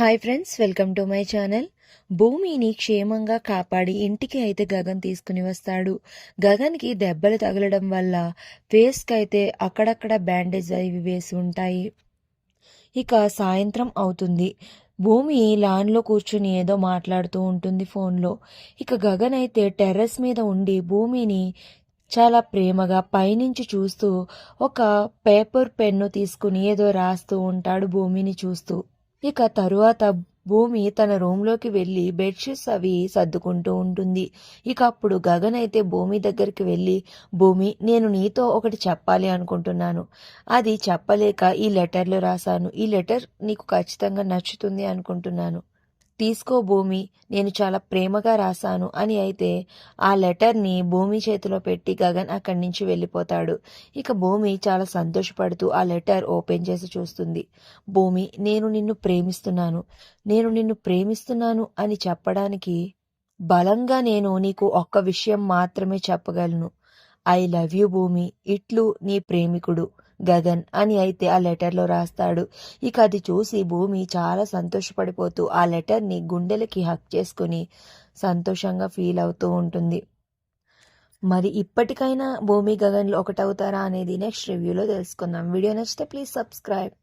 Hi friends, welcome to my channel. భూమిని క్షేమంగా కాపాడి ఇంటికి అయితే గగన్ తీసుకుని వస్తాడు. గగన్కి దెబ్బలు తగలడం వల్ల ఫేస్కి అయితే అక్కడక్కడ బ్యాండేజ్ అవి వేసి ఉంటాయి. ఇక సాయంత్రం అవుతుంది. భూమి లాన్లో కూర్చుని ఏదో మాట్లాడుతూ ఉంటుంది ఫోన్లో. ఇక గగన్ అయితే టెర్రస్ మీద ఉండి భూమిని చాలా ప్రేమగా పైనుంచి చూస్తూ ఒక పేపర్ పెన్ను తీసుకుని ఏదో రాస్తూ ఉంటాడు భూమిని చూస్తూ. ఇక తరువాత భూమి తన రూమ్లోకి వెళ్ళి బెడ్షీట్స్ అవి సర్దుకుంటూ ఉంటుంది. ఇక అప్పుడు గగన్ అయితే భూమి దగ్గరికి వెళ్ళి, భూమి, నేను నీతో ఒకటి చెప్పాలి అనుకుంటున్నాను. అది చెప్పలేక ఈ లెటర్లు రాశాను. ఈ లెటర్ నీకు ఖచ్చితంగా నచ్చుతుంది అనుకుంటున్నాను. తీసుకో భూమి, నేను చాలా ప్రేమగా రాశాను అని అయితే ఆ లెటర్ని భూమి చేతిలో పెట్టి గగన్ అక్కడి నుంచి వెళ్ళిపోతాడు. ఇక భూమి చాలా సంతోషపడుతూ ఆ లెటర్ ఓపెన్ చేసి చూస్తుంది. భూమి, నేను నిన్ను ప్రేమిస్తున్నాను, నేను నిన్ను ప్రేమిస్తున్నాను అని చెప్పడానికి బలంగా నేను నీకు ఒక్క విషయం మాత్రమే చెప్పగలను. ఐ లవ్ యూ భూమి, ఇట్లు నీ ప్రేమికుడు గగన్ అని అయితే ఆ లెటర్లో రాస్తాడు. ఇక అది చూసి భూమి చాలా సంతోషపడిపోతూ ఆ లెటర్ని గుండెలకి హక్ చేసుకుని సంతోషంగా ఫీల్ అవుతూ ఉంటుంది. మరి ఇప్పటికైనా భూమి గగన్లు ఒకటవుతారా అనేది నెక్స్ట్ రివ్యూలో తెలుసుకుందాం. వీడియో నచ్చితే ప్లీజ్ సబ్స్క్రైబ్.